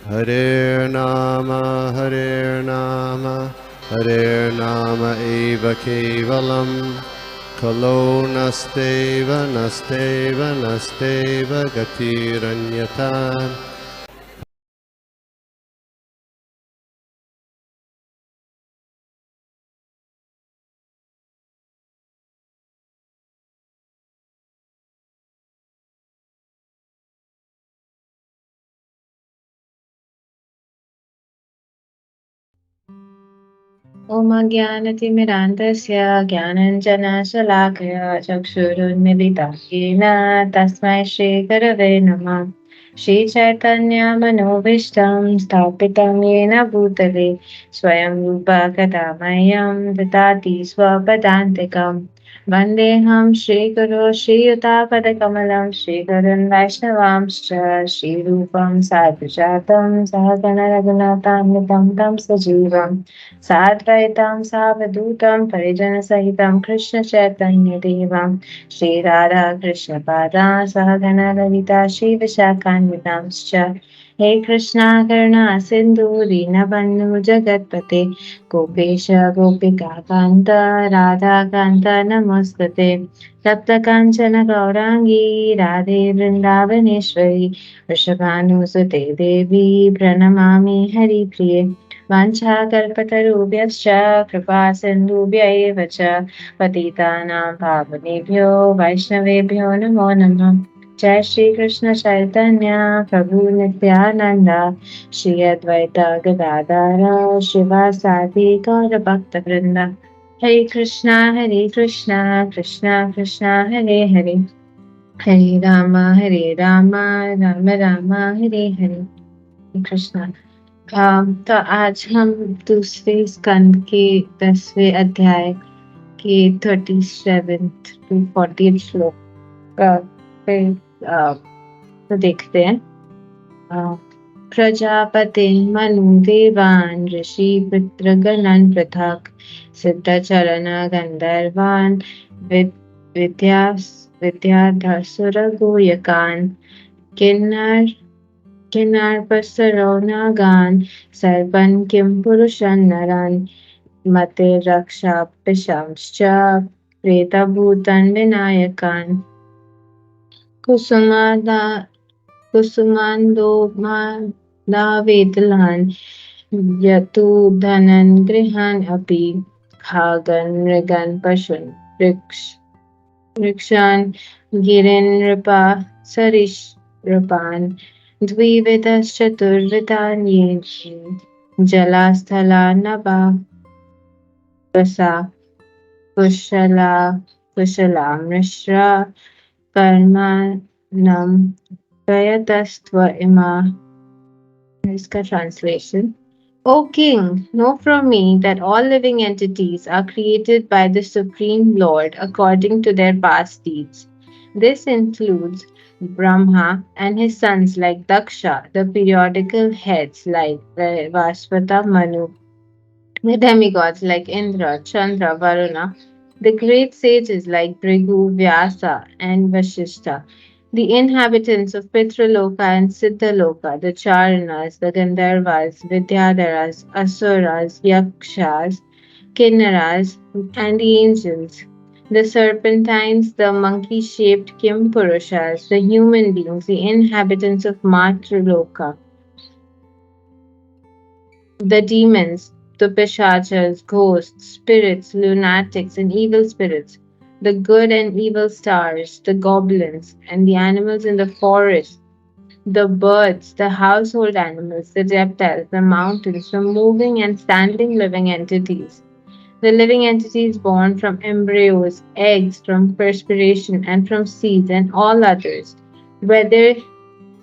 Hare Nama, Hare Nama eva kevalam, Kalo nasteva, nasteva, nasteva gatiranyata. ॐ अज्ञानतिमिरान्धस्य ज्ञानञ्जनशलाकया चक्षुरुन्मिलितं येन तस्मै श्रीगुरवे नमः। श्रीचैतन्यमनोभीष्टं स्थापितं येन भूतले स्वयं रूपा कदा मह्यं ददाति स्वपदान्तिकम्। वन्देऽहं श्रीगुरो श्रीयुतापदकमलं श्रीगुरुन् वैष्णवांश्च श्रीरूपं साधुजातं सहगण रघुनाथान्वितं तं सजीवम् साद्वैतं सावधूतं परिजनसहितं कृष्णचैतन्यदेवं श्रीराधा कृष्णपादा सहगण ललिता श्रीविशाखान्वितांश्च हे कृष्णा करुणा सिन्धु दीनबन्धु जगत्पते गोपेश गोपिकान्त राधाकान्त नमोऽस्तुते सप्तकाञ्चन गौराङ्गी राधे वृन्दावनेश्वरी वृषभानुसुते देवी प्रणमामि हरिप्रिये वाञ्छाकल्पतरुभ्यश्च कृपा सिन्धुभ्य एव च पतितानां पावनेभ्यो वैष्णवेभ्यो नमो नमः। जय श्री कृष्ण चैतन्य प्रभु नित्यानंद श्री अद्वैत गदाधर शिवासादि गौर भक्त वृंद। हरे कृष्णा कृष्णा कृष्णा हरे हरे, हरे राम राम राम हरे हरे। कृष्णा। तो आज हम दूसरे स्कंद के 10वें अध्याय के 37 टू 40 श्लोक पे तो देखते हैं। प्रजापतिं मनुदेवान् ऋषि पितृगणान् पृथक् सिद्धचरण गन्धर्वान् विद्याधरसुरगोयकान् किन्नरपसरो नागान् सर्वान् किं पुरुषान् नरान् मतिरक्षापिशांश्च प्रेतभूतान् विनायकान् कुसुमान्दोमादावेदलान् यतु धनन् गृहान् अपि खागन् मृगान् पशून् वृक्षान् गिरीन् नृपा सरीसृपान् द्विविधश्चतुर्विधान् येन् जलास्थलानभा वसा कुशला मिश्रा कर्माणं प्रयतस्त्व इमा. इसका translation. O King, know from me that all living entities are created by the Supreme Lord according to their past deeds. This includes Brahma and his sons like Daksha, the periodical heads like Vaspata Manu, the demigods like Indra, Chandra, Varuna, the great sages like Bhrigu, Vyasa, and Vashishta, the inhabitants of Pitraloka and Siddhaloka, the Charanas, the Gandharvas, Vidyadharas, Asuras, Yakshas, Kinnaras, and the angels, the serpentines, the monkey shaped Kimpurushas, the human beings, the inhabitants of Matraloka, the demons, the pishachas, ghosts, spirits, lunatics, and evil spirits, the good and evil stars, the goblins, and the animals in the forest, the birds, the household animals, the reptiles, the mountains, the moving and standing living entities, the living entities born from embryos, eggs, from perspiration, and from seeds, and all others, whether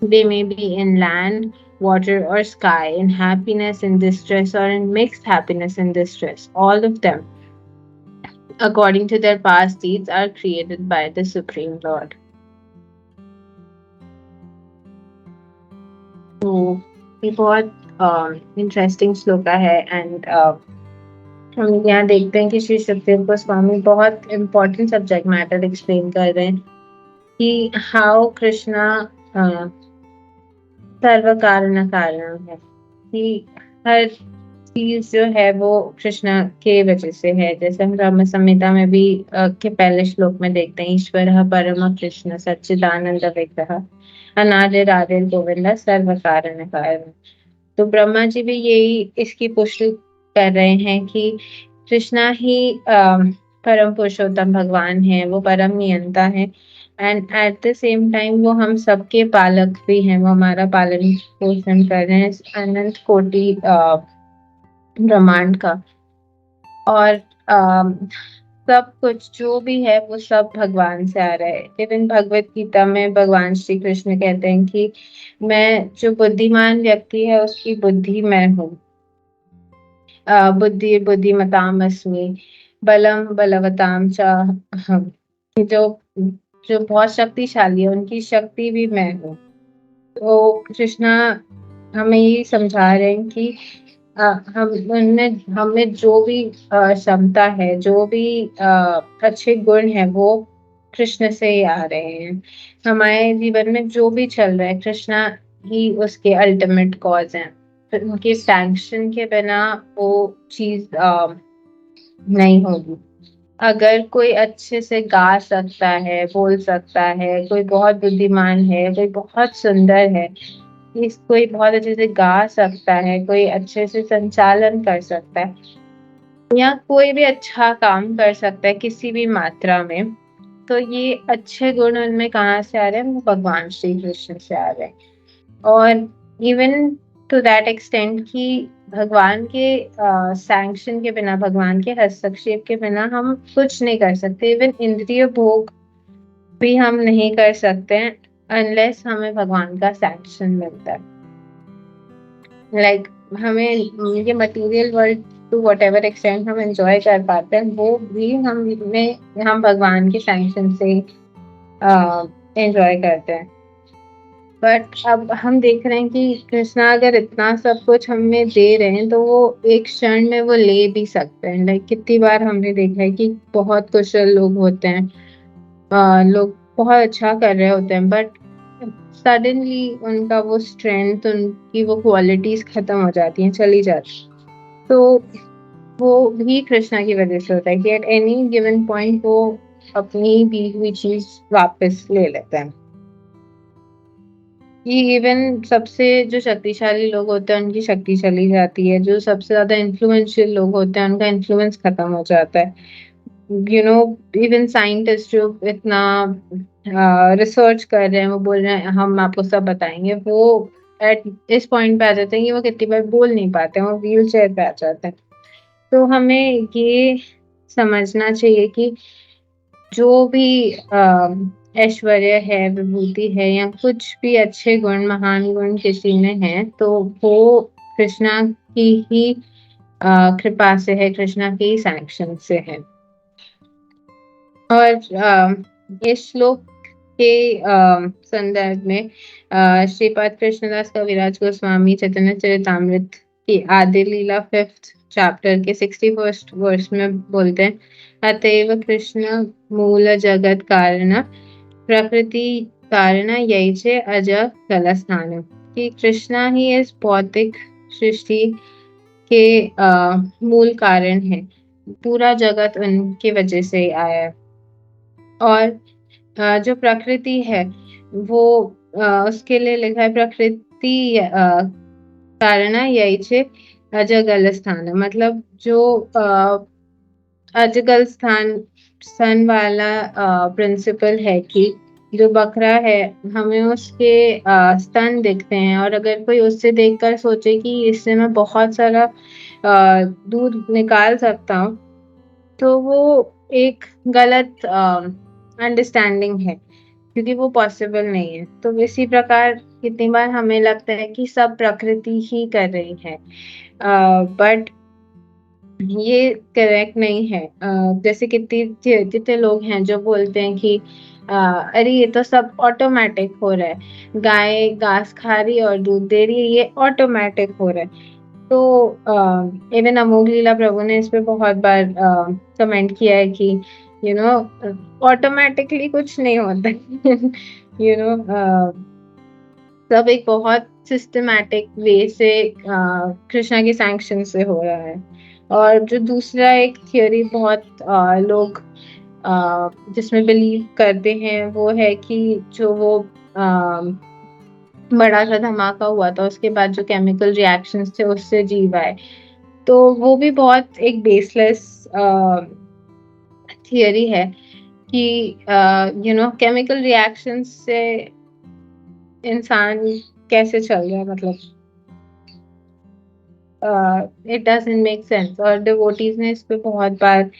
they may be in land, water, or sky, in happiness and distress, or in mixed happiness and distress. All of them, according to their past deeds, are created by the Supreme Lord. तो ये बहुत interesting shloka है and हम यहाँ देखते हैं कि श्री सुखदेव गोस्वामी बहुत इम्पोर्टेंट सब्जेक्ट मैटर एक्सप्लेन कर रहे हैं कि हाउ कृष्णा सर्व कारण कारण है कि हर चीज जो है वो कृष्णा के वजह से है। जैसे हम ब्रह्म संहिता में भी के पहले श्लोक में देखते हैं, ईश्वर परम कृष्ण सच्चिदानंद विग्रह अनादिरादिर गोविंद सर्व कारण कारण। तो ब्रह्मा जी भी यही इसकी पुष्टि कर रहे हैं कि कृष्णा ही परम पुरुषोत्तम भगवान है, वो परम नियंता है and at the same time वो हम सबके पालक भी हैं, वो हमारा पालन पोषण कर रहे हैं अनंत कोटि ब्रह्मांड का। और सब कुछ जो भी है वो सब भगवान से आ रहा है। इवन भगवत गीता में भगवान श्री कृष्ण कहते हैं कि मैं जो बुद्धिमान व्यक्ति है उसकी बुद्धि मैं हूँ। बुद्धि बुद्धिमताम अस्मि बलम बलवताम च अहम्। जो जो बहुत शक्तिशाली है उनकी शक्ति भी मैं हूँ। तो कृष्णा हमें ये समझा रहे हैं कि हम उनमें हमें जो भी क्षमता है, जो भी अच्छे गुण है वो कृष्ण से ही आ रहे हैं। हमारे जीवन में जो भी चल रहा है कृष्णा ही उसके अल्टीमेट कॉज हैं। उनके सैंक्शन के बिना वो चीज नहीं होगी। अगर कोई अच्छे से गा सकता है, बोल सकता है, कोई बहुत बुद्धिमान है, कोई बहुत सुंदर है, कोई बहुत अच्छे से गा सकता है, कोई अच्छे से संचालन कर सकता है, या कोई भी अच्छा काम कर सकता है किसी भी मात्रा में, तो ये अच्छे गुण उनमें कहाँ से आ रहे हैं? वो भगवान श्री कृष्ण से आ रहे हैं। और इवन टू दैट एक्सटेंट कि भगवान के सैंक्शन के बिना, भगवान के हस्तक्षेप के बिना हम कुछ नहीं कर सकते। इवन इंद्रिय भोग भी हम नहीं कर सकते हैं अनलेस हमें भगवान का सैंक्शन मिलता है। लाइक हमें ये material world to whatever extent हम एंजॉय कर पाते हैं वो भी हम भगवान के सैंक्शन से एंजॉय करते हैं। बट अब हम देख रहे हैं कि कृष्णा अगर इतना सब कुछ हमें दे रहे हैं तो वो एक क्षण में वो ले भी सकते हैं। लाइक कितनी बार हमने देखा है कि बहुत कुशल लोग होते हैं, लोग बहुत अच्छा कर रहे होते हैं, बट सडनली उनका वो स्ट्रेंथ, उनकी वो क्वालिटीज खत्म हो जाती हैं, चली जाती। तो वो भी कृष्णा की वजह से होता है कि एट एनी गिवन पॉइंट वो अपनी दी हुई चीज वापस ले लेते हैं। ये इवन सबसे जो शक्तिशाली लोग होते हैं उनकी शक्ति चली जाती है, जो सबसे ज्यादा इन्फ्लुएंशियल लोग होते हैं उनका इन्फ्लुएंस खत्म हो जाता है। इवन साइंटिस्ट जो इतना रिसर्च कर रहे हैं, वो बोल रहे हैं हम आपको सब बताएंगे, वो एट इस पॉइंट पे आ जाते हैं कि वो कितनी बार बोल नहीं पाते हैं, वो व्हील चेयर पे आ जाते हैं। तो हमें ये समझना चाहिए कि जो भी ऐश्वर्य है, विभूति है, या कुछ भी अच्छे गुण, महान गुण किसी में है तो वो कृष्णा की ही कृपा से है, कृष्णा के ही सैंक्शन से है। और इस श्लोक के संदर्भ में श्रीपाद कृष्णदास कविराज गोस्वामी चैतन्य चरितामृत की आदि लीला 5th चैप्टर के 61st वर्ष में बोलते हैं, अतएव कृष्ण मूल जगत कारण प्रकृति कारण यही छे अज कलस्थान। कि कृष्णा ही इस भौतिक सृष्टि के मूल कारण है, पूरा जगत उनके वजह से आया है। और जो प्रकृति है वो उसके लिए लिखा है प्रकृति कारण यही छे अजगल स्थान। मतलब जो अजगल स्थान वाला प्रिंसिपल है कि जो बकरा है हमें उसके स्तन दिखते हैं, और अगर कोई उससे देखकर सोचे कि इससे मैं बहुत सारा दूध निकाल सकता हूँ, तो वो एक गलत अंडरस्टैंडिंग है, क्योंकि वो पॉसिबल नहीं है। तो इसी प्रकार कितनी बार हमें लगता है कि सब प्रकृति ही कर रही है, बट ये करेक्ट नहीं है। जैसे कितने लोग हैं जो बोलते हैं कि अरे ये तो सब ऑटोमेटिक हो रहा है, गाय घास खा रही है और दूध दे रही है, ये ऑटोमेटिक हो रहा है। तो इवन अमोघ लीला प्रभु ने इस पे बहुत बार कमेंट किया है कि ऑटोमेटिकली कुछ नहीं होता। यू नो सब एक बहुत सिस्टमैटिक वे से कृष्णा के सैंक्शन से हो रहा है। और जो दूसरा एक थियोरी बहुत लोग जिसमें बिलीव करते हैं वो है कि जो वो बड़ा सा धमाका हुआ था उसके बाद जो केमिकल रिएक्शंस थे उससे जीव आए। तो वो भी बहुत एक बेसलेस थियरी है कि केमिकल रिएक्शंस से इंसान कैसे चल रहा है, मतलब इट डजंट मेक सेंस। और डिवोटीज ने इस पे बहुत बार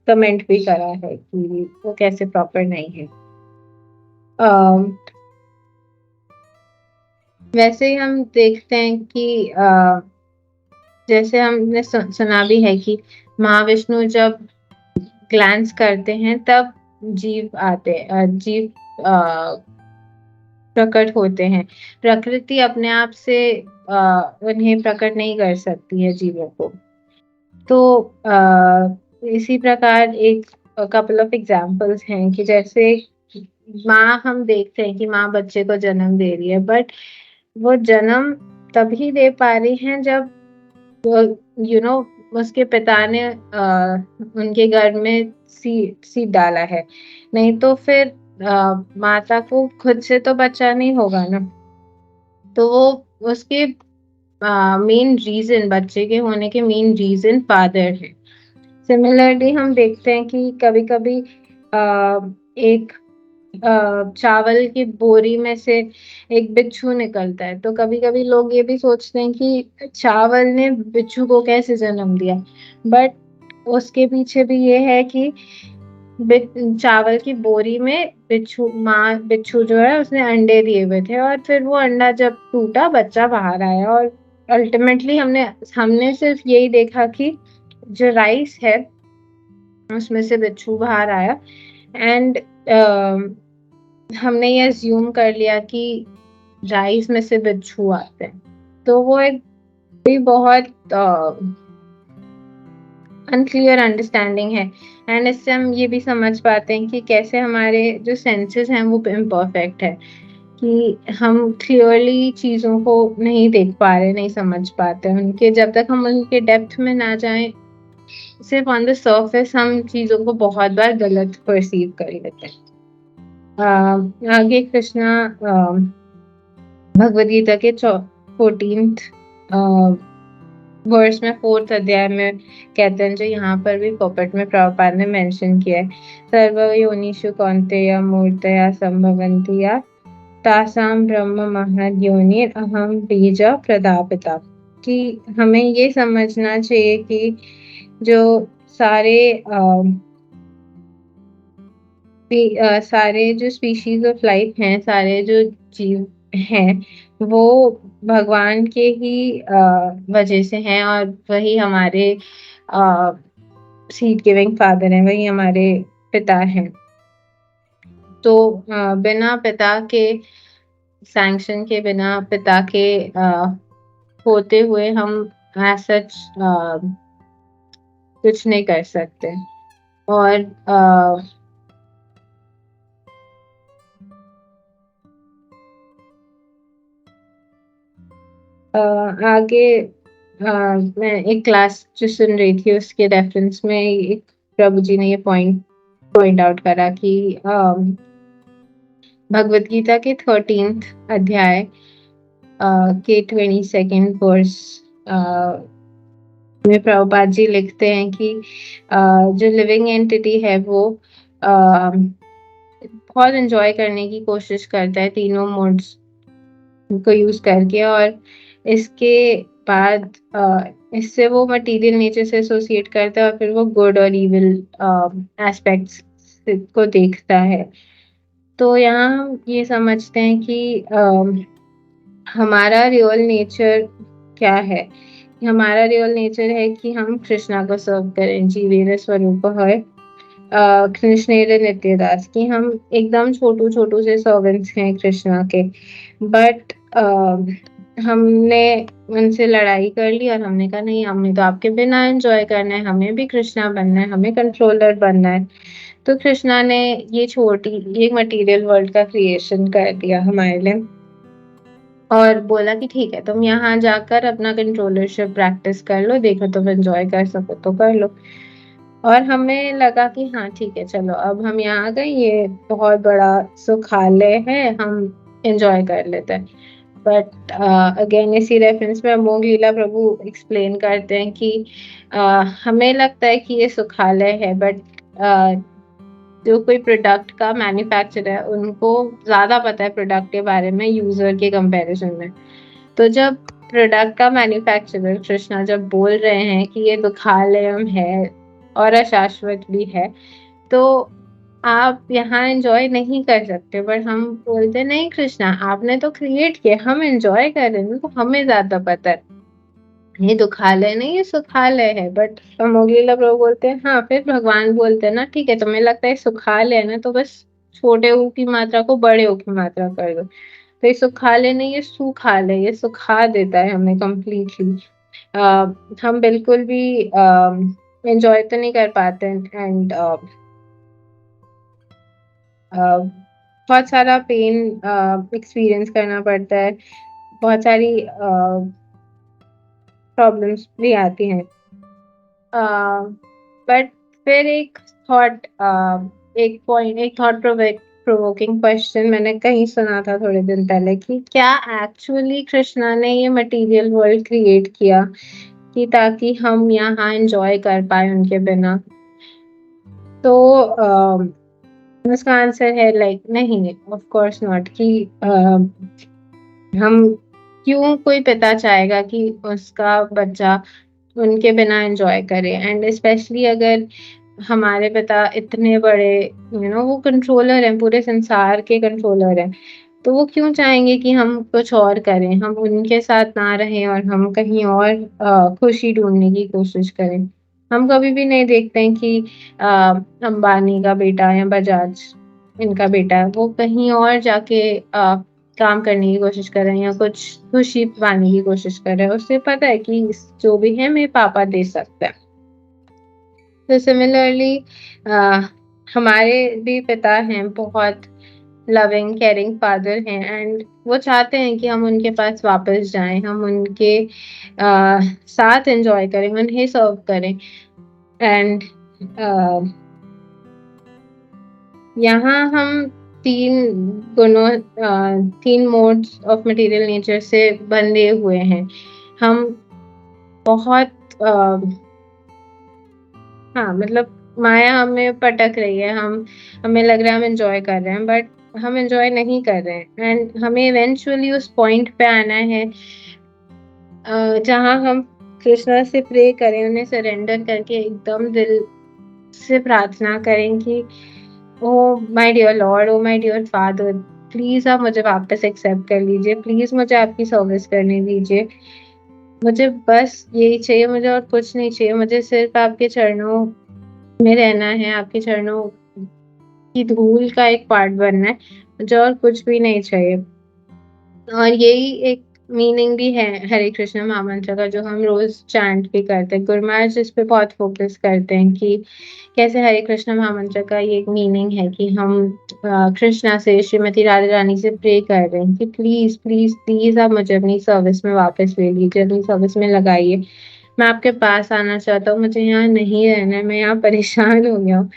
कमेंट भी करा है कि वो कैसे प्रॉपर नहीं है। वैसे ही हम देखते हैं कि जैसे हमने सुना भी है कि महाविष्णु जब ग्लैंस करते हैं तब जीव आते जीव प्रकट होते हैं। प्रकृति अपने आप से उन्हें प्रकट नहीं कर सकती है जीवों को। तो इसी प्रकार एक कपल ऑफ एग्जांपल्स हैं कि जैसे माँ, हम देखते हैं कि माँ बच्चे को जन्म दे रही है, बट वो जन्म तभी दे पा रही है जब उसके पिता ने उनके गर्भ में सीड डाला है। नहीं तो फिर माता को खुद से तो बच्चा नहीं होगा ना। तो वो उसके मेन रीजन, बच्चे के होने के मेन रीजन फादर है। सिमिलरली हम देखते हैं कि कभी कभी एक चावल की बोरी में से एक बिच्छू निकलता है। तो कभी कभी लोग ये भी सोचते हैं कि चावल ने बिच्छू को कैसे जन्म दिया, बट उसके पीछे भी ये है कि चावल की बोरी में बिच्छू जो है उसने अंडे दिए हुए थे, और फिर वो अंडा जब टूटा बच्चा बाहर आया। और अल्टीमेटली हमने हमने सिर्फ यही देखा कि जो राइस है उसमें से बिच्छू बाहर आया, एंड हमने ये अज्यूम कर लिया कि राइस में से बिच्छू आते हैं। तो वो एक भी बहुत अनक्लियर अंडरस्टैंडिंग है। एंड इससे हम ये भी समझ पाते हैं कि कैसे हमारे जो सेंसेस हैं वो इम्परफेक्ट है, कि हम क्लियरली चीज़ों को नहीं देख पा रहे, नहीं समझ पाते उनके, जब तक हम उनके डेप्थ में ना जाएं। सिर्फ ऑन द सर्फेस हम चीज़ों को बहुत बार गलत परसीव कर लेते हैं। आगे कृष्णा भगवद गीता के 14th वर्ष में 4th अध्याय में कहते हैं, जो यहाँ पर भी पोपट में प्रभुपाद ने मेंशन किया है, सर्व योनिषु कौन्तेय मूर्तया संभवन्ति या तासाम ब्रह्म महद योनिर अहम बीज प्रदापिता। कि हमें ये समझना चाहिए कि जो सारे सारे जो स्पीशीज ऑफ लाइफ हैं, सारे जो जीव हैं, वो भगवान के ही वजह से हैं, और वही हमारे सीड गिविंग फादर हैं, वही हमारे पिता हैं। तो बिना पिता के सैंक्शन के, बिना पिता के होते हुए हम सच कुछ नहीं कर सकते। और आगे मैं एक क्लास जो सुन रही थी उसके रेफरेंस में एक प्रभु जी ने ये पॉइंट आउट करा कि भगवद गीता के 13th अध्याय के 22nd वर्स में प्रभुपाद जी लिखते हैं कि जो लिविंग एंटिटी है वो बहुत एंजॉय करने की कोशिश करता है तीनों मोड्स को यूज करके, और इसके बाद इससे वो मटेरियल नेचर से एसोसिएट करता है, और फिर वो गुड और इविल एस्पेक्ट्स को देखता है। तो यहाँ हम ये समझते हैं कि हमारा रियल नेचर क्या है। हमारा रियल नेचर है कि हम कृष्णा को सर्व करें, जीवेर स्वरूप है कृष्णेर नित्यदास, की हम एकदम छोटू से सर्वेंट्स हैं कृष्णा के। बट हमने उनसे लड़ाई कर ली और हमने कहा नहीं, हमें तो आपके बिना एंजॉय करना है, हमें भी कृष्णा बनना है, हमें कंट्रोलर बनना है। तो कृष्णा ने ये मटेरियल वर्ल्ड का क्रिएशन कर दिया हमारे लिए, और बोला कि ठीक है तुम यहाँ जाकर अपना कंट्रोलरशिप प्रैक्टिस कर लो, देखो तुम एंजॉय कर सको तो कर लो। और हमें लगा कि हाँ ठीक है चलो अब हम यहाँ आ गए, ये बहुत बड़ा सुखालय है, हम एंजॉय कर लेते हैं। बट अगेन इसी रेफरेंस में अमोघ लीला प्रभु एक्सप्लेन करते हैं कि हमें लगता है कि ये सुखालय है, बट जो कोई प्रोडक्ट का मैन्युफैक्चरर है उनको ज्यादा पता है प्रोडक्ट के बारे में यूजर के कंपैरिजन में। तो जब प्रोडक्ट का मैन्युफैक्चरर कृष्णा जब बोल रहे हैं कि ये दुखालयम है और अशाश्वत भी है, तो आप यहाँ एंजॉय नहीं कर सकते। बट हम बोलते नहीं कृष्णा आपने तो क्रिएट किया, हम एंजॉय कर रहे हैं तो हमें ज्यादा पता है, ये दुखालय नहीं ये सुखालय है। बट अमोघलीला प्रभु बोलते हैं हाँ, फिर भगवान बोलते हैं ना ठीक है तुम्हें लगता है सुखालय है ना, तो बस छोटे ऊ की मात्रा को बड़े ऊ की मात्रा कर दो। तो ये सुखालय नहीं ये सुखालय, ये सुखा देता है हमें कम्प्लीटली। हम बिल्कुल भी एंजॉय तो नहीं कर पाते एंड बहुत सारा पेन एक्सपीरियंस करना पड़ता है, बहुत सारी प्रॉब्लम्स भी आती हैं। बट फिर एक थॉट प्रोवोकिंग क्वेश्चन मैंने कहीं सुना था थोड़े दिन पहले कि क्या एक्चुअली कृष्णा ने ये मटेरियल वर्ल्ड क्रिएट किया कि ताकि हम यहाँ एंजॉय कर पाए उनके बिना? तो इसका आंसर है लाइक नहीं, ऑफ कोर्स नॉट। कि हम क्यों, कोई पिता चाहेगा कि उसका बच्चा उनके बिना एंजॉय करे, एंड स्पेशली अगर हमारे पिता इतने बड़े वो कंट्रोलर हैं, पूरे संसार के कंट्रोलर हैं, तो वो क्यों चाहेंगे कि हम कुछ और करें, हम उनके साथ ना रहें और हम कहीं और खुशी ढूंढने की कोशिश करें। हम कभी भी नहीं देखते हैं कि अंबानी का बेटा या बजाज इनका बेटा है वो कहीं और जाके काम करने की कोशिश कर रहे हैं या कुछ खुशी पाने की कोशिश कर रहे हैं, उसे पता है कि जो भी है मेरे पापा दे सकते हैं। तो सिमिलरली हमारे भी पिता हैं, बहुत लविंग केयरिंग फादर हैं, एंड वो चाहते हैं कि हम उनके पास वापस जाएं, हम उनके साथ एंजॉय करें, उन्हें सर्व करें। एंड यहाँ हम गुणों तीन मोड्स ऑफ मटेरियल नेचर से बंधे हुए हैं। हम बहुत हाँ मतलब माया हमें पटक रही है, हमें लग रहा है हम एंजॉय कर रहे हैं, बट हम एंजॉय नहीं कर रहे हैं। एंड हमें इवेंचुअली उस पॉइंट पे आना है जहाँ हम कृष्णा से प्रे करें, उन्हें सरेंडर करके एकदम दिल से प्रार्थना करें कि O my dear lord, O my dear father, please आप मुझे वापस एक्सेप्ट कर लीजिए, प्लीज मुझे आपकी सर्विस करने दीजिए, मुझे बस यही चाहिए, मुझे और कुछ नहीं चाहिए, मुझे सिर्फ आपके चरणों में रहना है, आपके चरणों की धूल का एक पार्ट बनना है, मुझे और कुछ भी नहीं चाहिए। और यही एक मीनिंग भी है हरे कृष्ण महामंत्र का, जो हम रोज चैंट भी करते हैं। गुरु महाराज इस पे बहुत फोकस करते हैं कि कैसे हरे कृष्ण महामंत्र का ये एक मीनिंग है कि हम कृष्णा से, श्रीमती राधा रानी से प्रे कर रहे हैं कि प्लीज प्लीज प्लीज आप मुझे अपनी सर्विस में वापस ले लीजिए, अपनी सर्विस में लगाइए, मैं आपके पास आना चाहता हूँ, मुझे यहाँ नहीं रहना है, मैं यहाँ परेशान हो गया हूँ।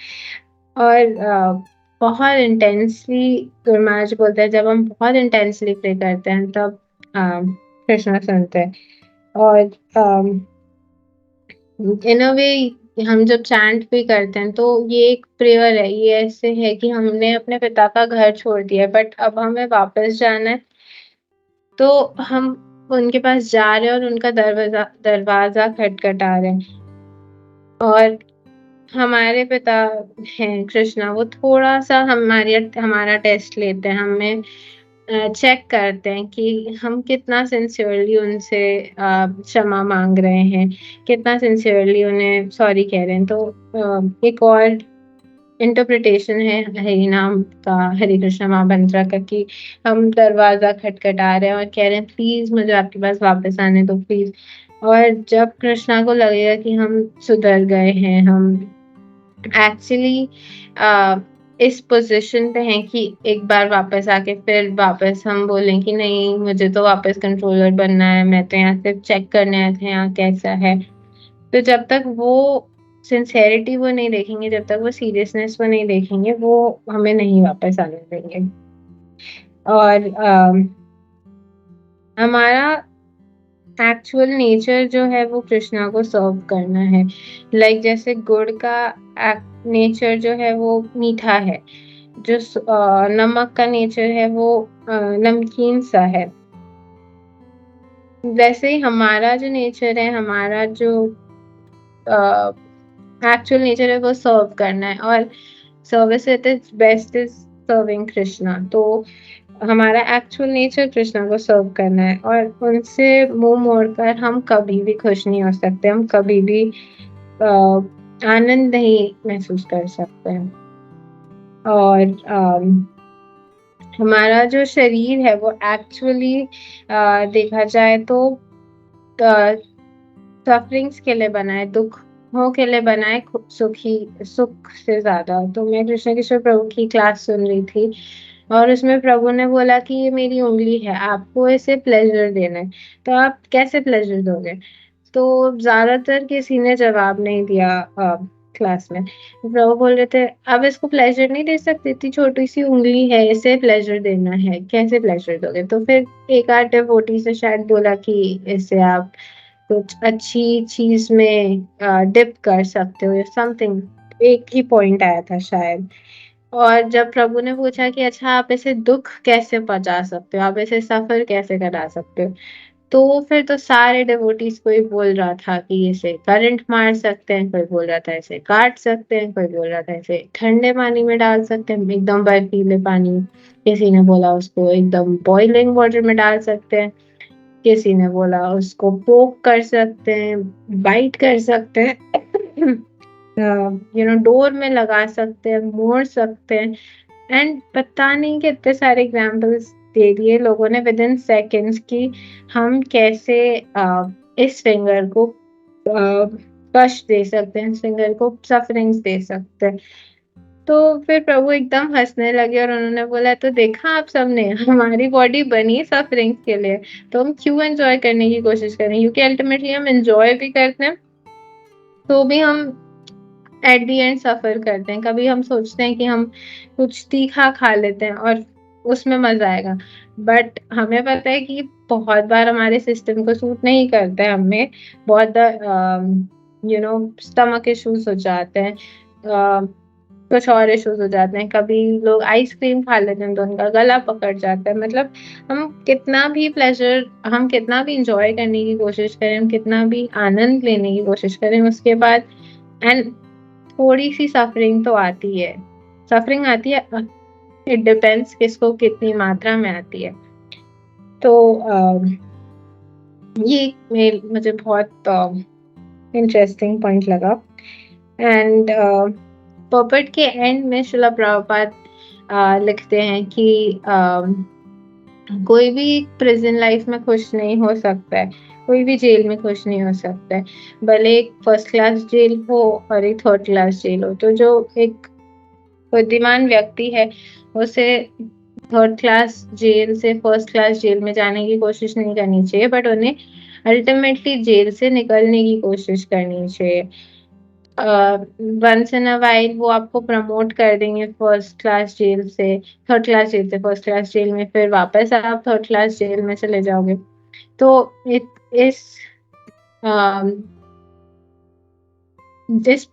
और बहुत इंटेंसली गुरु महाराज बोलते हैं जब हम बहुत इंटेंसली प्रे करते हैं तब कृष्णा सुनते हैं। और इन अ वे हम जब चैंट भी करते हैं तो ये एक प्रेयर है, ये ऐसे है कि हमने अपने पिता का घर छोड़ दिया है बट अब हमें वापस जाना है, तो हम उनके पास जा रहे हैं और उनका दरवाजा दरवाजा खटखटा रहे हैं। और हमारे पिता हैं कृष्णा, वो थोड़ा सा हमारा टेस्ट लेते हैं, हमें चेक करते हैं कि हम कितना सिंसियरली उनसे क्षमा मांग रहे हैं, कितना सिंसियरली उन्हें सॉरी कह रहे हैं। तो एक और इंटरप्रिटेशन है हरि नाम का, हरे कृष्ण महामंत्र का, कि हम दरवाजा खटखटा रहे हैं और कह रहे हैं प्लीज मुझे आपके पास वापस आने दो प्लीज। और जब कृष्णा को लगेगा कि हम सुधर गए हैं, हम एक्चुअली इस पोजीशन पे हैं कि एक बार वापस आके फिर वापस हम बोलें कि नहीं मुझे तो वापस कंट्रोलर बनना है, मैं तो यहाँ सिर्फ चेक करने आए थे यहाँ कैसा है। तो जब तक वो सिंसेरिटी वो नहीं देखेंगे, जब तक वो सीरियसनेस वो नहीं देखेंगे, वो हमें नहीं वापस आने देंगे। और हमारा एक्चुअल नेचर जो है वो कृष्णा को सर्व करना है। लाइक जैसे गुड़ का नेचर जो है वो मीठा है, जो नमक का नेचर है वो नमकीन सा है। वैसे ही हमारा जो नेचर है, हमारा जो एक्चुअल नेचर है वो सर्व करना है, और service it is best is serving Krishna. तो हमारा एक्चुअल नेचर कृष्णा को सर्व करना है, और उनसे मुंह मोड़कर हम कभी भी खुश नहीं हो सकते, हम कभी भी आनंद नहीं महसूस कर सकते हैं। और हमारा जो शरीर है वो एक्चुअली देखा जाए तो सफरिंग्स के लिए बना है, दुखों के लिए बना है, सुख से ज्यादा। तो मैं कृष्ण किशोर प्रभु की क्लास सुन रही थी, और उसमें प्रभु ने बोला कि ये मेरी उंगली है, आपको इसे प्लेजर देना है, तो आप कैसे प्लेजर दोगे? तो ज्यादातर किसी ने जवाब नहीं दिया क्लास में। तो प्रभु बोल रहे थे अब इसको प्लेजर नहीं दे सकते, इतनी छोटी सी उंगली है, इसे प्लेजर देना है, कैसे प्लेजर दोगे? तो फिर एक आध डिवोटी से शायद बोला कि इसे आप कुछ अच्छी चीज में डिप कर सकते हो या समथिंग, एक ही पॉइंट आया था शायद। और जब प्रभु ने पूछा कि अच्छा आप इसे दुख कैसे पहुंचा सकते हो, आप इसे सफर कैसे करा सकते हो, तो फिर तो सारे डिवोटीज कोई बोल रहा था कि इसे करंट मार सकते हैं, कोई बोल रहा था इसे काट सकते हैं, कोई बोल रहा था इसे ठंडे पानी में डाल सकते हैं, एकदम बर्फीले पानी। किसी ने बोला उसको एकदम बॉइलिंग वाटर में डाल सकते हैं, किसी ने बोला उसको पोक कर सकते हैं, बाइट कर सकते हैं, डोर में लगा सकते हैं, मोड़ सकते हैं, एंड पता नहीं कितने सारे एग्जाम्पल्स दे दिए लोगों ने विद इन सेकेंड्स की हम कैसे इस फिंगर को कष्ट दे सकते हैं, इस फिंगर को सफरिंग्स दे सकते हैं। तो फिर प्रभु एकदम हंसने लगे और उन्होंने बोला तो देखा आप सबने, हमारी बॉडी बनी सफरिंग्स के लिए, तो हम क्यों एंजॉय करने की कोशिश करें? क्योंकि अल्टीमेटली हम एंजॉय भी करते हैं तो भी हम एट दी एंड सफर करते हैं। कभी हम सोचते हैं कि हम कुछ तीखा खा लेते हैं और उसमें मजा आएगा, बट हमें पता है कि बहुत बार हमारे सिस्टम को सूट नहीं करता है, हमें बहुत स्टमक इश्यूज हो जाते हैं, कुछ और इश्यूज हो जाते हैं। कभी लोग आइसक्रीम खा लेते हैं तो उनका गला पकड़ जाता है। मतलब हम कितना भी इंजॉय करने की कोशिश करें, हम कितना भी आनंद लेने की कोशिश करें, उसके बाद एंड थोड़ी सी सफरिंग तो आती है। सफरिंग आती है, इट डिपेंड्स किसको कितनी मात्रा में आती है। तो ये मुझे बहुत इंटरेस्टिंग पॉइंट लगा। एंड पोपट के एंड में श्रील प्रभुपाद लिखते हैं कि कोई भी प्रिजन लाइफ में खुश नहीं हो सकता है, कोई भी जेल में खुश नहीं हो सकता है, भले एक फर्स्ट क्लास जेल हो और एक थर्ड क्लास जेल हो। तो जो एक बुद्धिमान व्यक्ति है उसे थर्ड क्लास जेल से फर्स्ट क्लास जेल में जाने की कोशिश नहीं करनी चाहिए, बट उन्हें अल्टीमेटली जेल से निकलने की कोशिश करनी चाहिए। वंस इन अ वाइल वो आपको प्रमोट कर देंगे फर्स्ट क्लास जेल से थर्ड क्लास जेल से फर्स्ट क्लास जेल में, फिर वापस आप थर्ड क्लास जेल में चले जाओगे। तो इस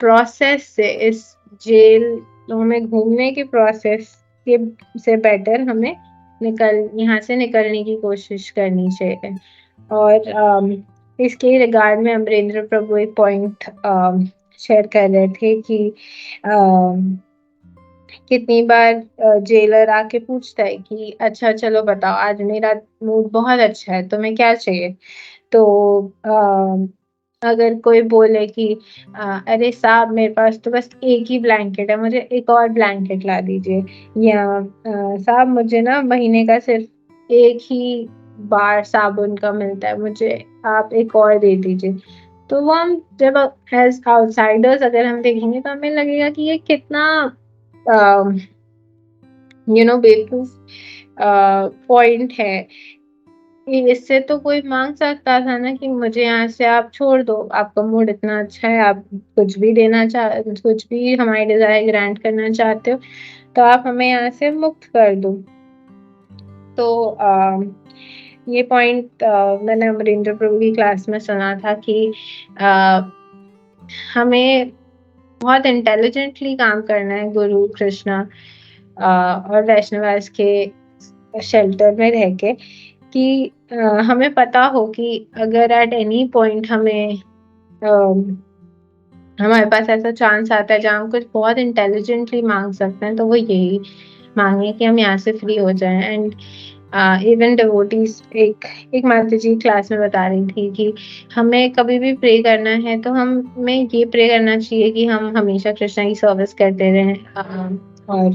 प्रोसेस से, इस जेलों में घूमने के प्रोसेस के से बेटर हमें यहाँ से निकलने की कोशिश करनी चाहिए। और इसके रिगार्ड में अमरेंद्र प्रभु एक पॉइंट शेयर कर रहे थे कि कितनी बार जेलर आके पूछता है कि अच्छा चलो बताओ आज मेरा मूड बहुत अच्छा है, तुम्हें क्या चाहिए? तो अगर कोई बोले कि अरे साहब मेरे पास तो बस एक ही ब्लैंकेट है, मुझे एक और ब्लैंकेट ला दीजिए, या साहब मुझे ना महीने का सिर्फ एक ही बार साबुन का मिलता है, मुझे आप एक और दे दीजिए। तो वो हम जब एज आउटसाइडर्स अगर हम देखेंगे तो हमें लगेगा कि ये कितना बेवकूफ पॉइंट है कि इससे तो कोई मांग सकता था ना कि मुझे यहाँ से आप छोड़ दो, आपका मूड इतना अच्छा है, आप कुछ भी हमारी डिजायर ग्रांट करना चाहते हो तो आप हमें यहाँ से मुक्त कर दो। तो ये पॉइंट मैंने अमरिंदर प्रभु की क्लास में सुना था कि आ, हमें बहुत इंटेलिजेंटली काम करना है गुरु कृष्णा और वैष्णवास के शेल्टर में रह के, कि हमें पता हो कि अगर एट एनी पॉइंट हमारे पास ऐसा चांस आता है जहाँ हम कुछ बहुत इंटेलिजेंटली मांग सकते हैं, तो वो यही मांगे कि हम यहाँ से फ्री हो जाएं। एंड इवन डिवोटीज, एक माता जी क्लास में बता रही थी कि हमें कभी भी प्रे करना है तो हमें ये प्रे करना चाहिए कि हम हमेशा कृष्णा की सर्विस करते रहें, और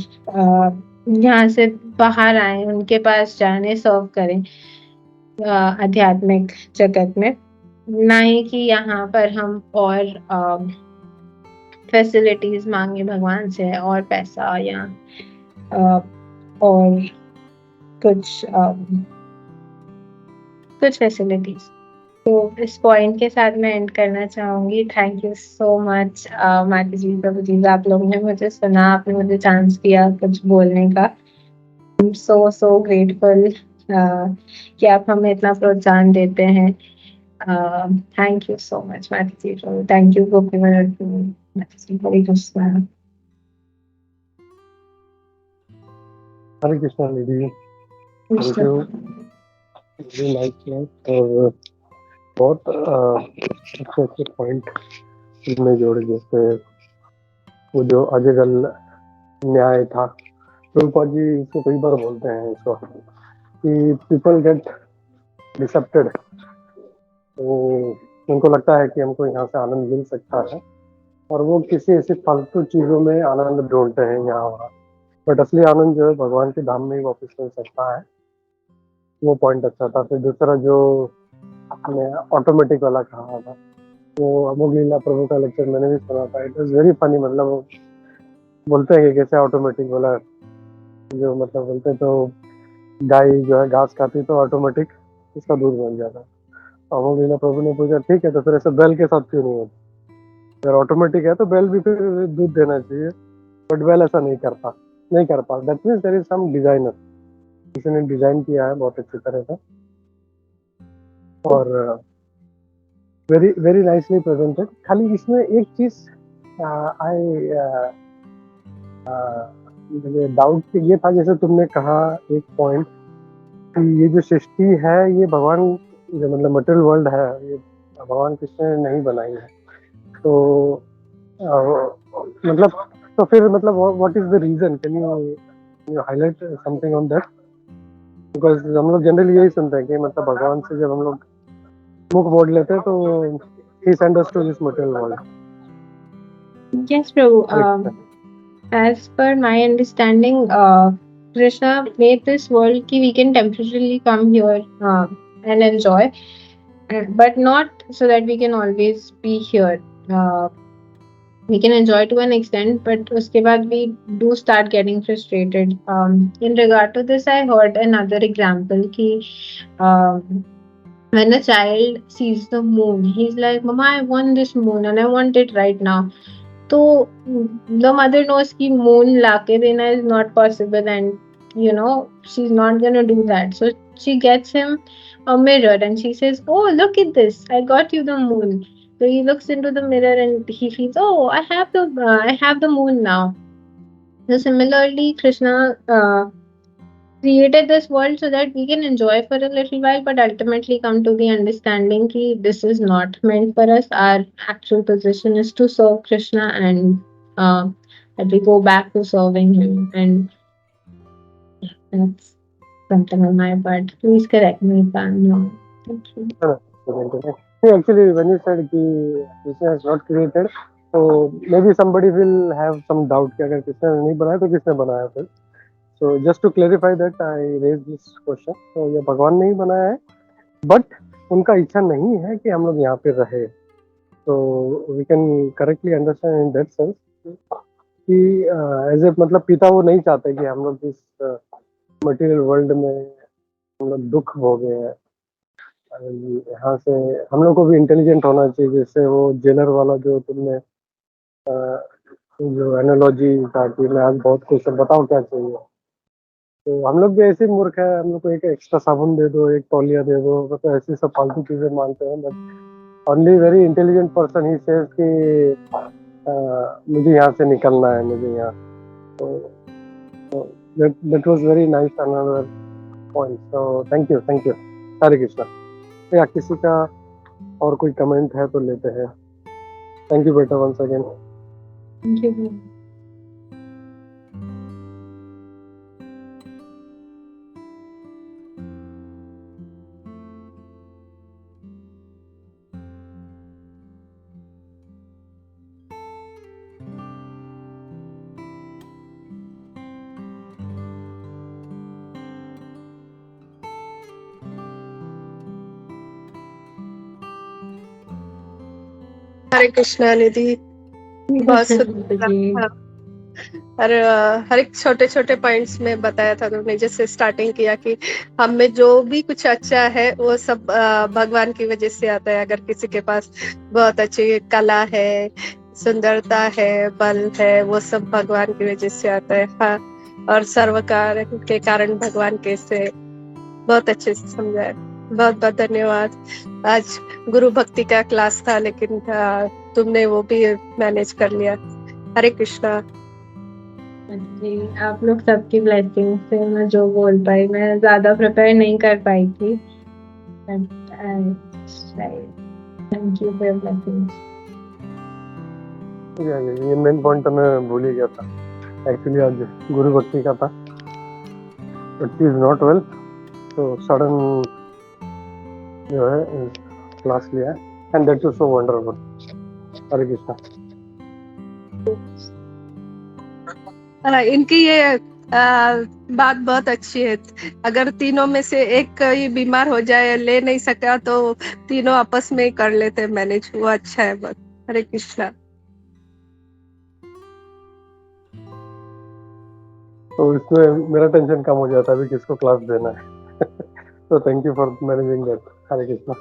यहाँ से बाहर आए, उनके पास जाने, सर्व करें आध्यात्मिक जगत में, ना ही कि यहाँ पर हम और फैसिलिटीज मांगे भगवान से, और पैसा या और कुछ कुछ फैसिलिटीज। तो इस पॉइंट के साथ मैं एंड करना चाहूंगी। थैंक यू सो मच माता जी, प्रभु जी, आप लोगों ने मुझे सुना, आपने मुझे चांस दिया कुछ बोलने का। आई एम सो ग्रेटफुल कि आप हमें इतना प्रोत्साहन देते हैं। थैंक यू सो मच माता जी, थैंक यू गोपी माता जी, हरे कृष्णा। हरे कृष्णा दीदी, थैंक यू, वेरी नाइस। और बहुत अच्छे अच्छे पॉइंट इसमें जोड़े, जैसे वो जो अजगल न्याय था, प्रभुपाद जी इसको कई बार बोलते हैं इसको कि पीपल गेट डिसेप्टेड, तो उनको लगता है कि हमको यहाँ से आनंद मिल सकता है और वो किसी ऐसी फालतू चीजों में आनंद ढूंढते हैं यहाँ वहाँ, बट असली आनंद जो है भगवान के धाम में ही वापस मिल सकता है। वो पॉइंट अच्छा था। फिर दूसरा जो आपने ऑटोमेटिक वाला कहा था, वो अमोघ लीला प्रभु का लेक्चर मैंने भी सुना था, इट वाज वेरी फनी। मतलब वो बोलते हैं कि कैसे ऑटोमेटिक वाला, जो मतलब बोलते हैं तो गाय जो है घास खाती तो ऑटोमेटिक उसका दूध बन जाता। अमोघ लीला प्रभु ने पूछा ठीक है, तो फिर ऐसे बैल के साथ क्यों नहीं होता? अगर ऑटोमेटिक है तो बैल भी फिर दूध देना चाहिए, बट बैल ऐसा नहीं करता, नहीं कर पाता। That means there is some designer, किसी ने डिजाइन किया है बहुत अच्छी तरह से, और वेरी वेरी नाइसली प्रेजेंटेड। खाली इसमें एक चीज आई मुझे डाउट ये था, जैसे तुमने कहा एक पॉइंट कि ये जो सृष्टि है ये भगवान, जो मतलब मटेरियल वर्ल्ड है, ये भगवान कृष्ण ने नहीं बनाई है, तो मतलब तो फिर मतलब what is the reason? Can you highlight something on that? Because हम लोग जनरली यही सुनते हैं कि मतलब भगवान से जब हम लोग मुख मोड़ लेते हैं तो he sent us to this material world. Yes, Prabhu. As per my understanding, Krishna made this world ki we can temporarily come here and enjoy, but not so that we can always be here. We can enjoy to an extent, but uske baad we do start getting frustrated. In regard to this, I heard another example ki when a child sees the moon, he's like, "Mama, I want this moon and I want it right now." So the mother knows कि moon लाके देना is not possible, and she's not gonna do that. So she gets him a mirror and she says, "Oh, look at this! I got you the moon." So he looks into the mirror and he feels, "Oh, I have the moon now." So similarly, Krishna created this world so that we can enjoy for a little while, but ultimately come to the understanding that this is not meant for us. Our actual position is to serve Krishna, and that we go back to serving him. And that's something on my part. Please correct me if I'm wrong. Thank you. Actually, when you said कि Krishna is not created, so maybe somebody will have some doubt कि अगर कृष्ण ने नहीं बनाया तो किसने बनाया फिर? So just to clarify that, I raised this question. तो ये भगवान ने ही बनाया है, but उनका इच्छा नहीं है कि हम लोग यहाँ पे रहे. So we can correctly understand in that sense कि एज ए मतलब पिता वो नहीं चाहते कि हम लोग इस मटेरियल वर्ल्ड में हम लोग दुख भोगे हैं। यहाँ से हम लोग को भी इंटेलिजेंट होना चाहिए, जैसे वो जेलर वाला जो तुमने जो एनालॉजी था कि मैं आज बहुत खुश हूँ, बताओ क्या चाहिए। तो हम लोग भी ऐसे ही मूर्ख है, हम लोग को एक एक्स्ट्रा साबुन दे दो, एक तौलिया दे दो, मतलब ऐसी सब फालतू चीजें मांगते हैं। But only very intelligent person he says कि मुझे यहाँ से निकलना है, मुझे यहाँ। तो that was very nice another point. So thank you. हरे कृष्णा। या किसी का और कोई कमेंट है तो लेते हैं। थैंक यू बेटा वंस अगेन। Thank you. हरे कृष्णा निधि, बहुत सुंदर जी। था। और हर एक छोटे छोटे पॉइंट्स में बताया था तुमने, जैसे स्टार्टिंग किया कि हम में जो भी कुछ अच्छा है वो सब भगवान की वजह से आता है। अगर किसी के पास बहुत अच्छी कला है, सुंदरता है, बल है, वो सब भगवान की वजह से आता है। हाँ, और सर्वकार के कारण भगवान कैसे, बहुत अच्छे से समझाया। बहुत बहुत धन्यवाद। आज गुरु भक्ति का क्लास था, लेकिन तुमने वो भी मैनेज कर लिया। हरे कृष्णा। जी, आप लोग सबकी ब्लेसिंग से मैं जो बोल पाई, मैं ज्यादा प्रिपेयर नहीं कर पाई थी। Thank you for your blessings. ये मेन पॉइंट तो मैं भूल ही गया था। एक्चुअली आज गुरु भक्ति का था, बट इज नॉट वेल, तो सडन जो है क्लास लिया, and that was so wonderful. Hare Krishna. इनकी ये बात बहुत अच्छी है। अगर तीनों में से एक कोई बीमार हो जाए, ले नहीं सका, तो तीनों आपस में ही कर लेते मैनेज, वो अच्छा है बहुत। हरे कृष्णा। तो इसमें मेरा टेंशन कम हो जाता है अभी किसको क्लास देना है। तो thank you for managing that. Hare Krishna.